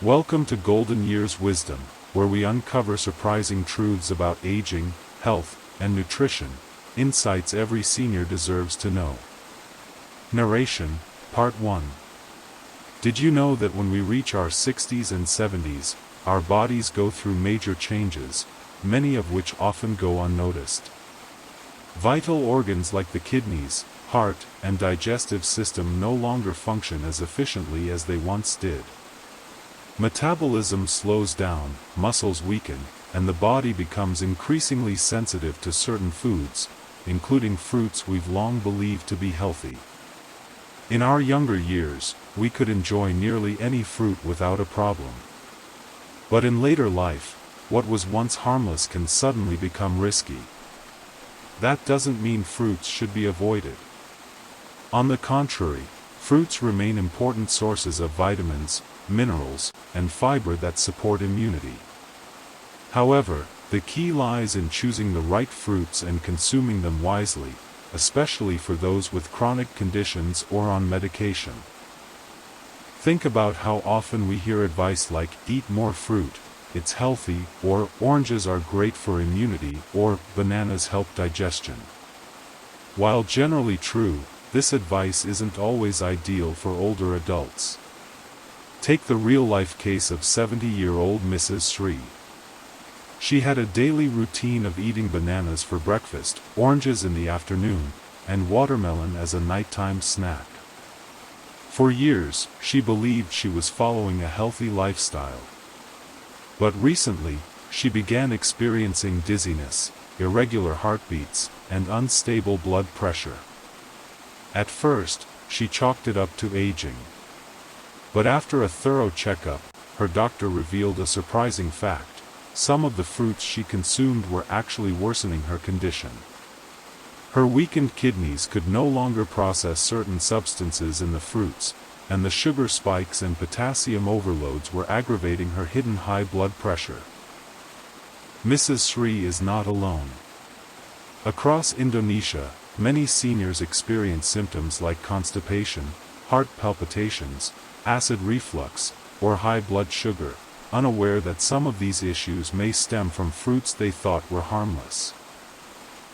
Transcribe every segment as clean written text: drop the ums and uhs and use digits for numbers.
Welcome to Golden Years Wisdom, where we uncover surprising truths about aging, health, and nutrition, insights every senior deserves to know. Narration, Part 1. Did you know that when we reach our 60s and 70s, our bodies go through major changes, many of which often go unnoticed? Vital organs like the kidneys, heart, and digestive system no longer function as efficiently as they once did. Metabolism slows down, muscles weaken, and the body becomes increasingly sensitive to certain foods, including fruits we've long believed to be healthy. In our younger years, we could enjoy nearly any fruit without a problem. But in later life, what was once harmless can suddenly become risky. That doesn't mean fruits should be avoided. On the contrary, fruits remain important sources of vitamins, minerals, and fiber that support immunity. However, the key lies in choosing the right fruits and consuming them wisely, especially for those with chronic conditions or on medication. Think about how often we hear advice like, eat more fruit, it's healthy, or oranges are great for immunity, or bananas help digestion. While generally true, this advice isn't always ideal for older adults. Take the real-life case of 70-year-old Mrs. Sri. She had a daily routine of eating bananas for breakfast, oranges in the afternoon, and watermelon as a nighttime snack. For years, she believed she was following a healthy lifestyle. But recently, she began experiencing dizziness, irregular heartbeats, and unstable blood pressure. At first, she chalked it up to aging. But after a thorough checkup, her doctor revealed a surprising fact: some of the fruits she consumed were actually worsening her condition. Her weakened kidneys could no longer process certain substances in the fruits, and the sugar spikes and potassium overloads were aggravating her hidden high blood pressure. Mrs. Sri is not alone. Across Indonesia, many seniors experience symptoms like constipation, heart palpitations, acid reflux, or high blood sugar, unaware that some of these issues may stem from fruits they thought were harmless.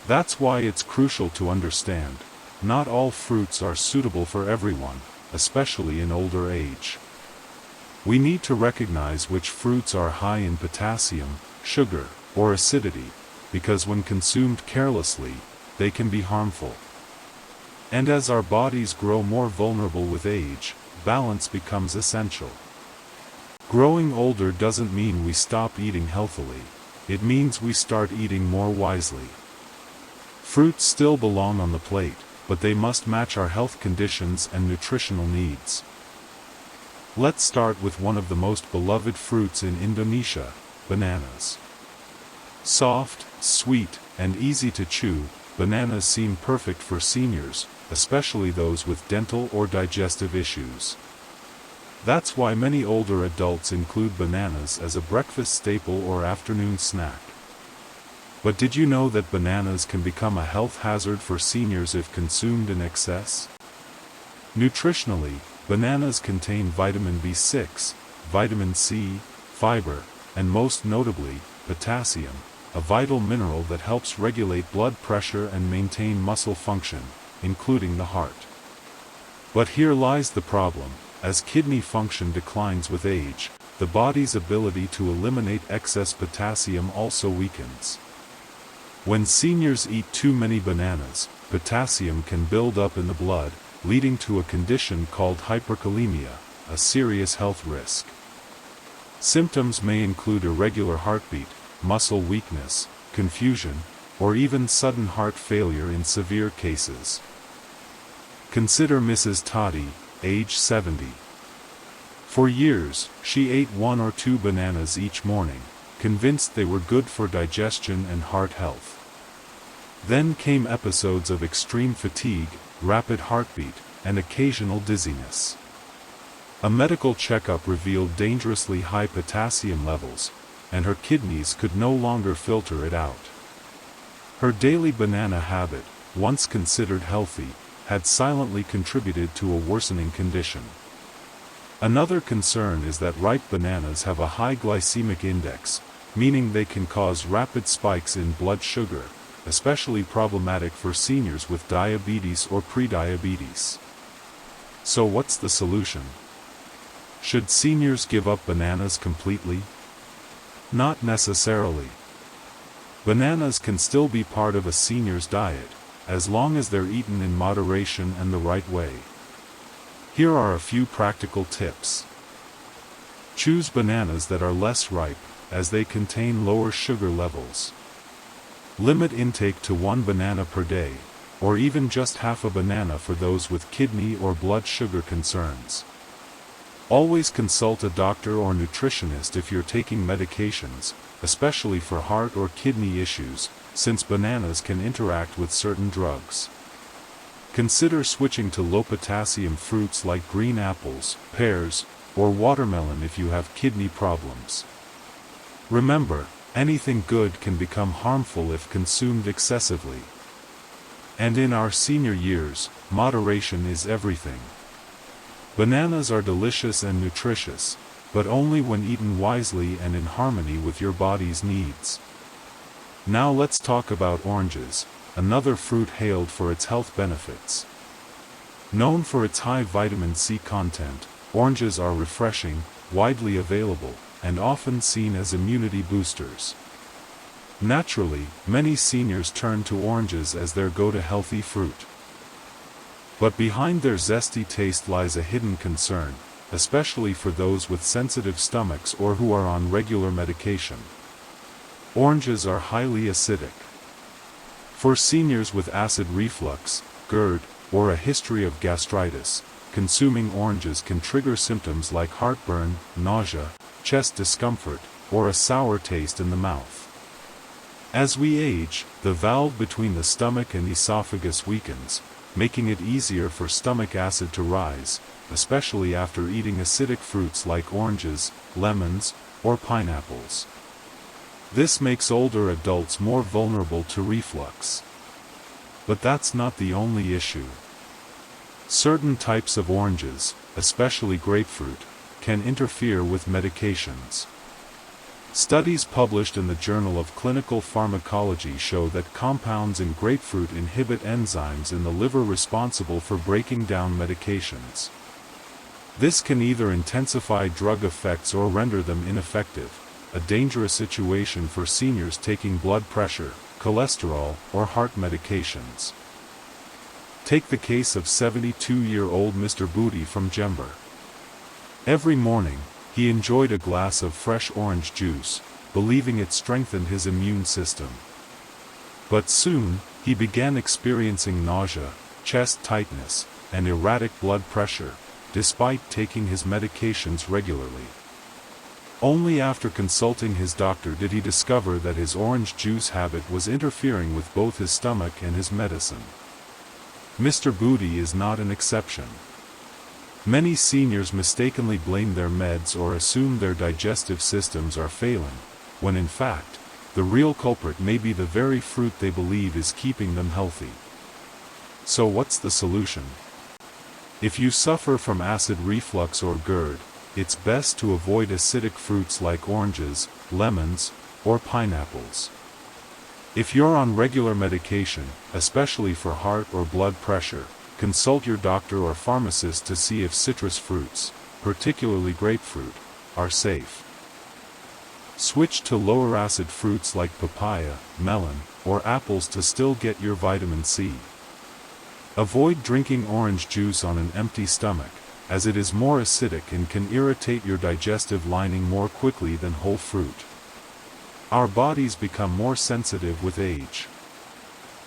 That's why it's crucial to understand, not all fruits are suitable for everyone, especially in older age. We need to recognize which fruits are high in potassium, sugar, or acidity, because when consumed carelessly, they can be harmful. And as our bodies grow more vulnerable with age, balance becomes essential. Growing older doesn't mean we stop eating healthily, it means we start eating more wisely. Fruits still belong on the plate, but they must match our health conditions and nutritional needs. Let's start with one of the most beloved fruits in Indonesia, bananas. Soft, sweet, and easy to chew, bananas seem perfect for seniors, especially those with dental or digestive issues. That's why many older adults include bananas as a breakfast staple or afternoon snack. But did you know that bananas can become a health hazard for seniors if consumed in excess? Nutritionally, bananas contain vitamin B6, vitamin C, fiber, and most notably, potassium, a vital mineral that helps regulate blood pressure and maintain muscle function, including the heart. But here lies the problem: as kidney function declines with age, the body's ability to eliminate excess potassium also weakens. When seniors eat too many bananas, potassium can build up in the blood, leading to a condition called hyperkalemia, a serious health risk. Symptoms may include irregular heartbeat, muscle weakness, confusion, or even sudden heart failure in severe cases. Consider Mrs. Toddy, age 70. For years, she ate 1 or 2 bananas each morning, convinced they were good for digestion and heart health. Then came episodes of extreme fatigue, rapid heartbeat, and occasional dizziness. A medical checkup revealed dangerously high potassium levels, and her kidneys could no longer filter it out. Her daily banana habit, once considered healthy, had silently contributed to a worsening condition. Another concern is that ripe bananas have a high glycemic index, meaning they can cause rapid spikes in blood sugar, especially problematic for seniors with diabetes or prediabetes. So what's the solution? Should seniors give up bananas completely? Not necessarily. Bananas can still be part of a senior's diet, as long as they're eaten in moderation and the right way. Here are a few practical tips. Choose bananas that are less ripe, as they contain lower sugar levels. Limit intake to 1 banana per day, or even just half a banana for those with kidney or blood sugar concerns. Always consult a doctor or nutritionist if you're taking medications, especially for heart or kidney issues, since bananas can interact with certain drugs. Consider switching to low-potassium fruits like green apples, pears, or watermelon if you have kidney problems. Remember, anything good can become harmful if consumed excessively. And in our senior years, moderation is everything. Bananas are delicious and nutritious, but only when eaten wisely and in harmony with your body's needs. Now let's talk about oranges, another fruit hailed for its health benefits. Known for its high vitamin C content, oranges are refreshing, widely available, and often seen as immunity boosters. Naturally, many seniors turn to oranges as their go-to healthy fruit. But behind their zesty taste lies a hidden concern, especially for those with sensitive stomachs or who are on regular medication. Oranges are highly acidic. For seniors with acid reflux, GERD, or a history of gastritis, consuming oranges can trigger symptoms like heartburn, nausea, chest discomfort, or a sour taste in the mouth. As we age, the valve between the stomach and esophagus weakens, making it easier for stomach acid to rise, especially after eating acidic fruits like oranges, lemons, or pineapples. This makes older adults more vulnerable to reflux. But that's not the only issue. Certain types of oranges, especially grapefruit, can interfere with medications. Studies published in the Journal of Clinical Pharmacology show that compounds in grapefruit inhibit enzymes in the liver responsible for breaking down medications. This can either intensify drug effects or render them ineffective, a dangerous situation for seniors taking blood pressure, cholesterol, or heart medications. Take the case of 72-year-old Mr. Booty from Jember. Every morning, he enjoyed a glass of fresh orange juice, believing it strengthened his immune system. But soon, he began experiencing nausea, chest tightness, and erratic blood pressure, despite taking his medications regularly. Only after consulting his doctor did he discover that his orange juice habit was interfering with both his stomach and his medicine. Mr. Booty is not an exception. Many seniors mistakenly blame their meds or assume their digestive systems are failing, when in fact, the real culprit may be the very fruit they believe is keeping them healthy. So what's the solution? If you suffer from acid reflux or GERD, it's best to avoid acidic fruits like oranges, lemons, or pineapples. If you're on regular medication, especially for heart or blood pressure, consult your doctor or pharmacist to see if citrus fruits, particularly grapefruit, are safe. Switch to lower acid fruits like papaya, melon, or apples to still get your vitamin C. Avoid drinking orange juice on an empty stomach, as it is more acidic and can irritate your digestive lining more quickly than whole fruit. Our bodies become more sensitive with age.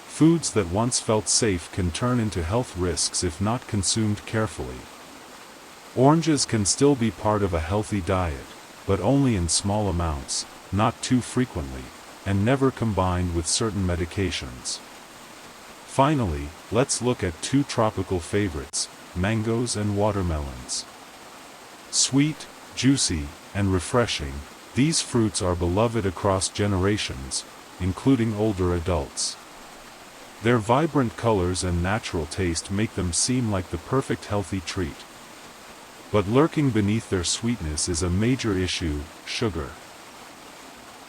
Foods that once felt safe can turn into health risks if not consumed carefully. Oranges can still be part of a healthy diet, but only in small amounts, not too frequently, and never combined with certain medications. Finally, let's look at two tropical favorites, mangoes and watermelons. Sweet, juicy, and refreshing, these fruits are beloved across generations, including older adults. Their vibrant colors and natural taste make them seem like the perfect healthy treat. But lurking beneath their sweetness is a major issue: sugar.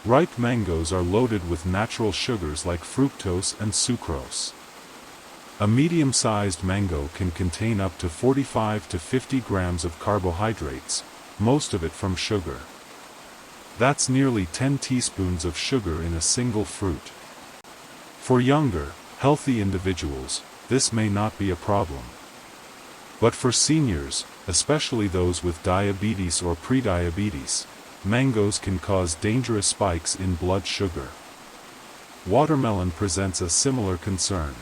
Ripe mangoes are loaded with natural sugars like fructose and sucrose. A medium-sized mango can contain up to 45 to 50 grams of carbohydrates, most of it from sugar. That's nearly 10 teaspoons of sugar in a single fruit. For younger, healthy individuals, this may not be a problem. But for seniors, especially those with diabetes or prediabetes, mangoes can cause dangerous spikes in blood sugar. Watermelon presents a similar concern.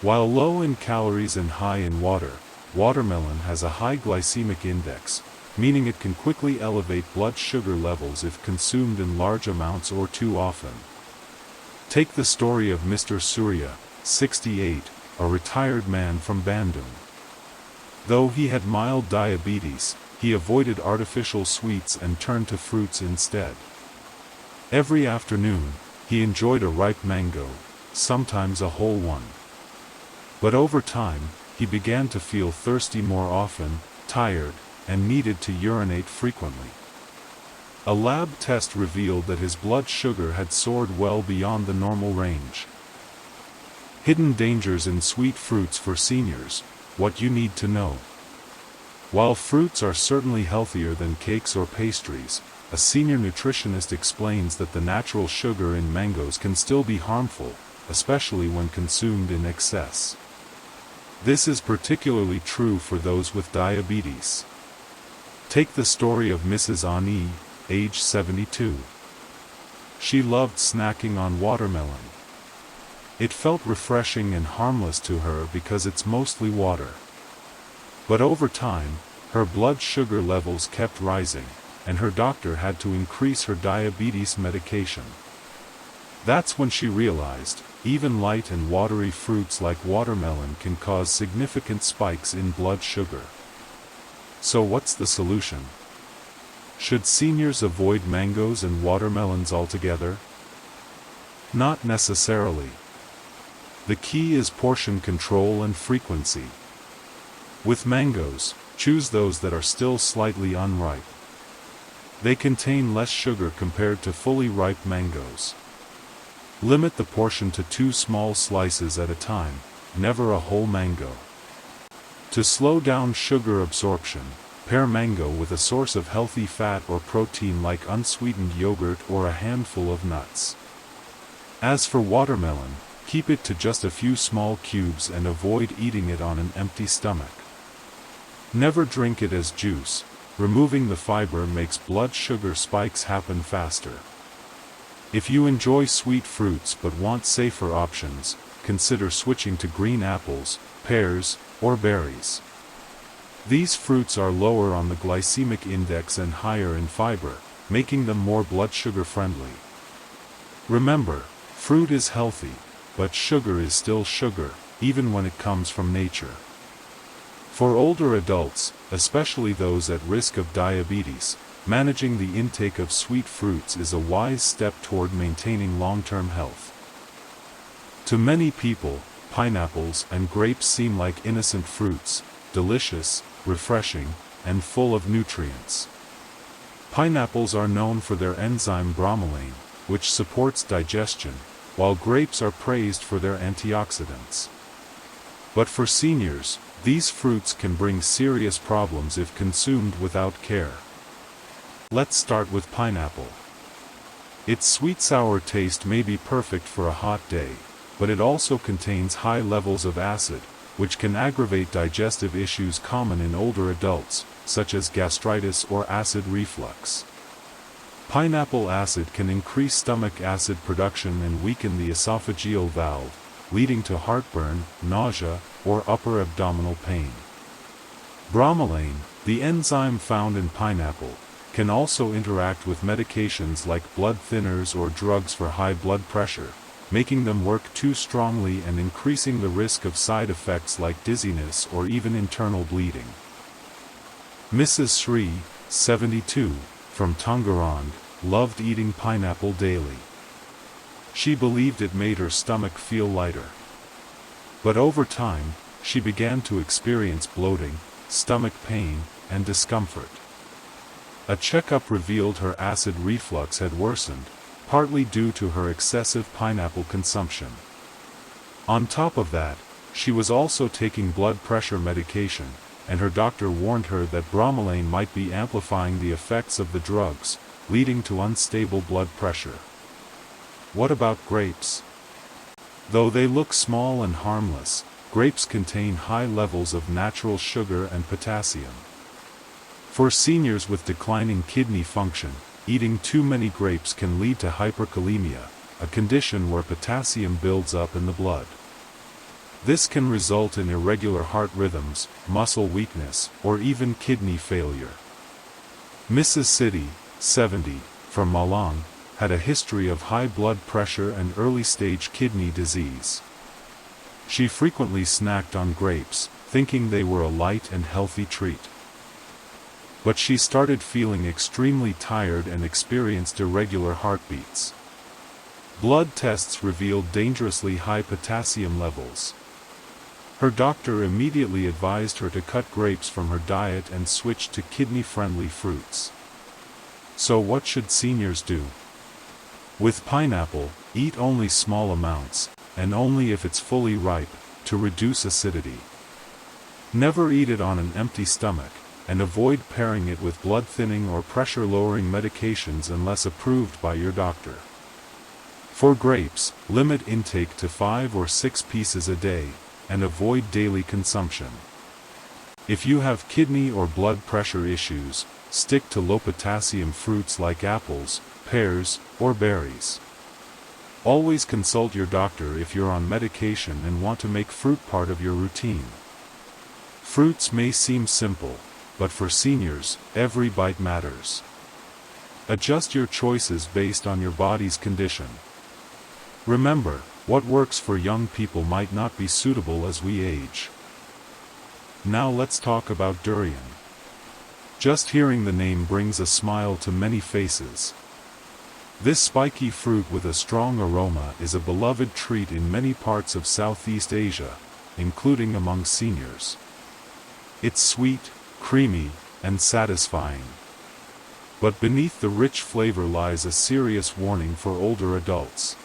While low in calories and high in water, watermelon has a high glycemic index, meaning it can quickly elevate blood sugar levels if consumed in large amounts or too often. Take the story of Mr. Surya, 68, a retired man from Bandung. Though he had mild diabetes, he avoided artificial sweets and turned to fruits instead. Every afternoon, he enjoyed a ripe mango, sometimes a whole one. But over time, he began to feel thirsty more often, tired, and needed to urinate frequently. A lab test revealed that his blood sugar had soared well beyond the normal range. Hidden dangers in sweet fruits for seniors: what you need to know. While fruits are certainly healthier than cakes or pastries, a senior nutritionist explains that the natural sugar in mangoes can still be harmful, especially when consumed in excess. This is particularly true for those with diabetes. Take the story of Mrs. Ani, age 72. She loved snacking on watermelon. It felt refreshing and harmless to her because it's mostly water. But over time, her blood sugar levels kept rising, and her doctor had to increase her diabetes medication. That's when she realized, even light and watery fruits like watermelon can cause significant spikes in blood sugar. So what's the solution? Should seniors avoid mangoes and watermelons altogether? Not necessarily. The key is portion control and frequency. With mangoes, choose those that are still slightly unripe. They contain less sugar compared to fully ripe mangoes. Limit the portion to 2 small slices at a time, never a whole mango. To slow down sugar absorption, pair mango with a source of healthy fat or protein like unsweetened yogurt or a handful of nuts. As for watermelon, keep it to just a few small cubes and avoid eating it on an empty stomach. Never drink it as juice. Removing the fiber makes blood sugar spikes happen faster. If you enjoy sweet fruits but want safer options, consider switching to green apples, pears, or berries. These fruits are lower on the glycemic index and higher in fiber, making them more blood sugar friendly. Remember, fruit is healthy, but sugar is still sugar, even when it comes from nature. For older adults, especially those at risk of diabetes, managing the intake of sweet fruits is a wise step toward maintaining long-term health. To many people, pineapples and grapes seem like innocent fruits, delicious, refreshing, and full of nutrients. Pineapples are known for their enzyme bromelain, which supports digestion, while grapes are praised for their antioxidants. But for seniors, these fruits can bring serious problems if consumed without care. Let's start with pineapple. Its sweet-sour taste may be perfect for a hot day, but it also contains high levels of acid, which can aggravate digestive issues common in older adults, such as gastritis or acid reflux. Pineapple acid can increase stomach acid production and weaken the esophageal valve, leading to heartburn, nausea, or upper abdominal pain. Bromelain, the enzyme found in pineapple, can also interact with medications like blood thinners or drugs for high blood pressure, making them work too strongly and increasing the risk of side effects like dizziness or even internal bleeding. Mrs. Sri, 72, from Tangerang, loved eating pineapple daily. She believed it made her stomach feel lighter. But over time, she began to experience bloating, stomach pain, and discomfort. A checkup revealed her acid reflux had worsened, partly due to her excessive pineapple consumption. On top of that, she was also taking blood pressure medication, and her doctor warned her that bromelain might be amplifying the effects of the drugs, leading to unstable blood pressure. What about grapes? Though they look small and harmless, grapes contain high levels of natural sugar and potassium. For seniors with declining kidney function, eating too many grapes can lead to hyperkalemia, a condition where potassium builds up in the blood. This can result in irregular heart rhythms, muscle weakness, or even kidney failure. Mrs. City, 70, from Malang, had a history of high blood pressure and early-stage kidney disease. She frequently snacked on grapes, thinking they were a light and healthy treat. But she started feeling extremely tired and experienced irregular heartbeats. Blood tests revealed dangerously high potassium levels. Her doctor immediately advised her to cut grapes from her diet and switch to kidney-friendly fruits. So what should seniors do? With pineapple, eat only small amounts, and only if it's fully ripe, to reduce acidity. Never eat it on an empty stomach, and avoid pairing it with blood-thinning or pressure-lowering medications unless approved by your doctor. For grapes, limit intake to 5 or 6 pieces a day, and avoid daily consumption. If you have kidney or blood pressure issues, stick to low-potassium fruits like apples, pears, or berries. Always consult your doctor if you're on medication and want to make fruit part of your routine. Fruits may seem simple, but for seniors, every bite matters. Adjust your choices based on your body's condition. Remember, what works for young people might not be suitable as we age. Now let's talk about durian. Just hearing the name brings a smile to many faces. This spiky fruit with a strong aroma is a beloved treat in many parts of Southeast Asia, including among seniors. It's sweet, creamy, and satisfying. But beneath the rich flavor lies a serious warning for older adults.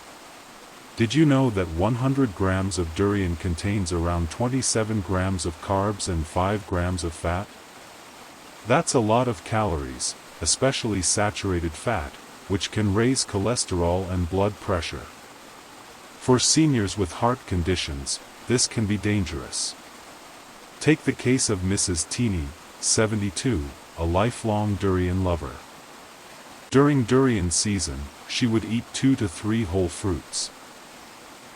Did you know that 100 grams of durian contains around 27 grams of carbs and 5 grams of fat? That's a lot of calories, especially saturated fat, which can raise cholesterol and blood pressure. For seniors with heart conditions, this can be dangerous. Take the case of Mrs. Teeny, 72, a lifelong durian lover. During durian season, she would eat 2 to 3 whole fruits.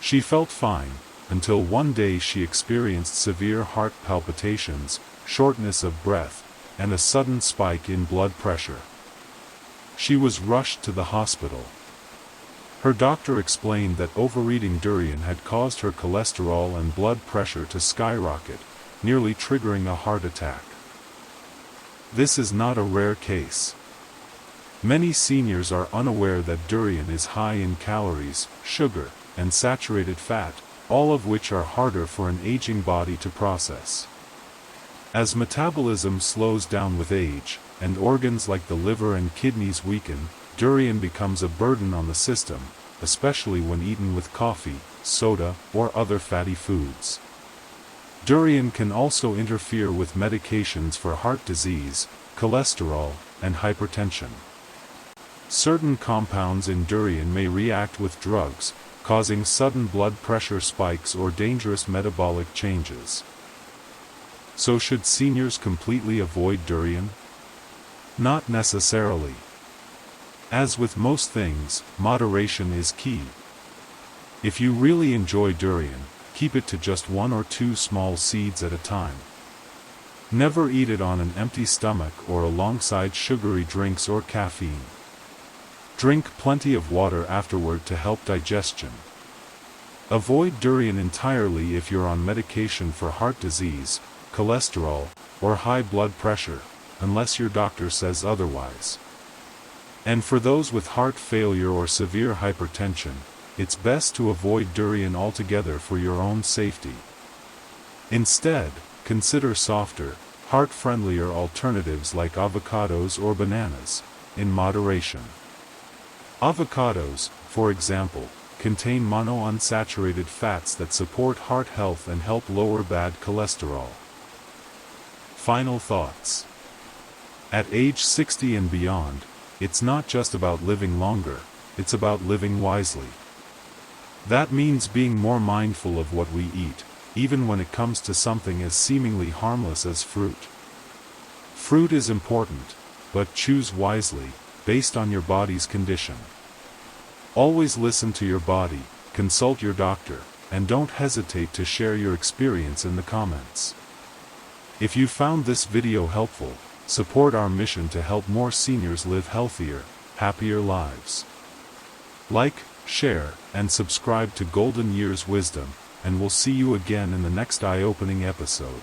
She felt fine, until one day she experienced severe heart palpitations, shortness of breath, and a sudden spike in blood pressure. She was rushed to the hospital. Her doctor explained that overeating durian had caused her cholesterol and blood pressure to skyrocket, nearly triggering a heart attack. This is not a rare case. Many seniors are unaware that durian is high in calories, sugar, and saturated fat, all of which are harder for an aging body to process. As metabolism slows down with age, and organs like the liver and kidneys weaken, durian becomes a burden on the system, especially when eaten with coffee, soda, or other fatty foods. Durian can also interfere with medications for heart disease, cholesterol, and hypertension. Certain compounds in durian may react with drugs, causing sudden blood pressure spikes or dangerous metabolic changes. So should seniors completely avoid durian? Not necessarily. As with most things, moderation is key. If you really enjoy durian, keep it to just 1 or 2 small seeds at a time. Never eat it on an empty stomach or alongside sugary drinks or caffeine. Drink plenty of water afterward to help digestion. Avoid durian entirely if you're on medication for heart disease, cholesterol, or high blood pressure, unless your doctor says otherwise. And for those with heart failure or severe hypertension, it's best to avoid durian altogether for your own safety. Instead, consider softer, heart-friendlier alternatives like avocados or bananas, in moderation. Avocados, for example, contain monounsaturated fats that support heart health and help lower bad cholesterol. Final thoughts. At age 60 and beyond, it's not just about living longer, it's about living wisely. That means being more mindful of what we eat, even when it comes to something as seemingly harmless as fruit. Fruit is important, but choose wisely, based on your body's condition. Always listen to your body, consult your doctor, and don't hesitate to share your experience in the comments. If you found this video helpful, support our mission to help more seniors live healthier, happier lives. Like, share, and subscribe to Golden Years Wisdom, and we'll see you again in the next eye-opening episode.